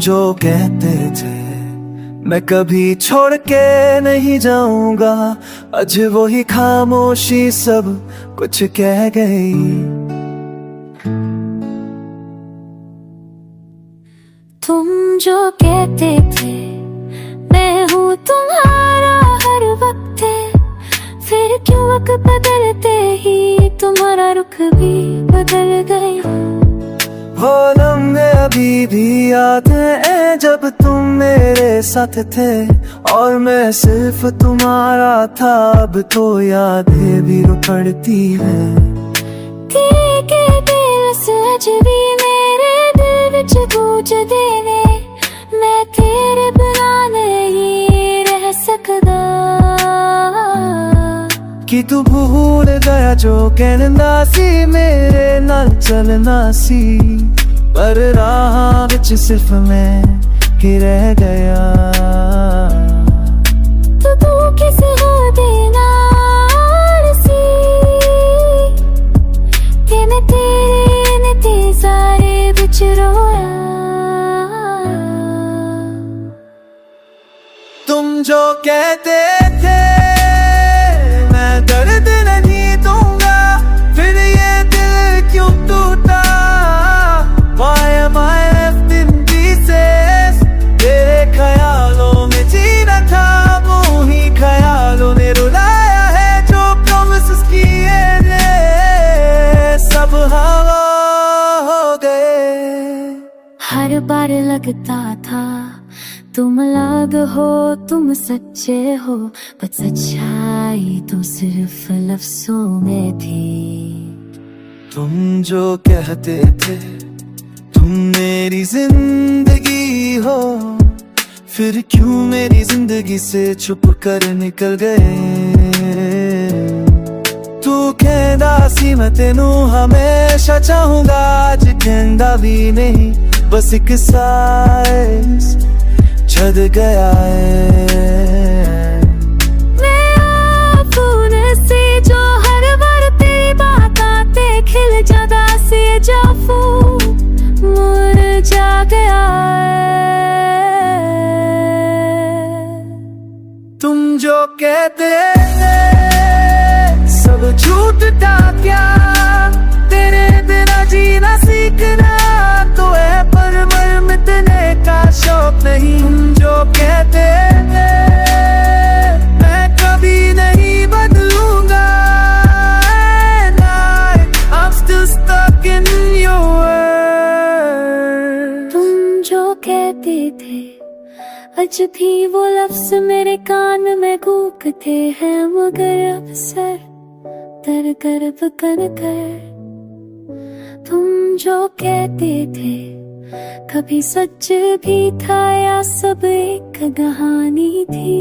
जो कहते थे मैं कभी छोड़ के नहीं जाऊंगा, आज वही खामोशी सब कुछ कह गई। तुम जो कहते थे मैं हूँ तुम्हारा हर वक्त, फिर क्यों वक्त बदलते ही तुम्हारा रुख भी बदल गया। वो लम्हे अभी भी याद हैं जब तुम मेरे साथ थे और मैं सिर्फ तुम्हारा था, अब तो यादें भी रुकड़ती हैं। के दिल से अज भी मेरे दिल विच गूंज देने, मैं तेरे बिना नहीं रह सकदा। कि तू भूल गया जो कहना सी मेरे नाल चलना सी, पर राह विच सिर्फ मैं ही रह गया। तू किस हो देना सी कि मैं तेरे इंतज़ारे विच रोया। तुम जो कहते थे मैं दर्द नहीं दूंगा, फिर ये दिल क्यों टूटा। Why am I left in pieces? तेरे ख्यालों में जीना था, वो ही ख्यालों ने रुलाया है जो promises किए थे, सब हवा हो गए। हर बार लगता था तुम अलग हो, तुम सच्चे हो, पर सच्चाई तो सिर्फ लफ्जों में थी। तुम जो कहते थे तुम मेरी जिंदगी हो, फिर क्यों मेरी जिंदगी से छुप कर निकल गए। तू कहना सी मैं तेनू हमेशा चाहूंगा, आज कहना भी नहीं बस एक साइज छद गया है। मैं आँखों से जो हर बार तेरी बात आते खिल जाता से जाफू मुरझा गया है। तुम जो कहते सब झूठ था क्या, तेरे बिना जीना सीखना तो है पर मर मिटने का शौक नहीं। तुम जो कहते मैं कभी नहीं बदलूंगा, I'm still stuck in your words। तुम जो कहते थे आज भी वो लफ्ज मेरे कान में गूंजते हैं, मगर अब सर दर गर्भ कर गए। तुम जो कहते थे कभी सच भी था या सब एक कहानी थी।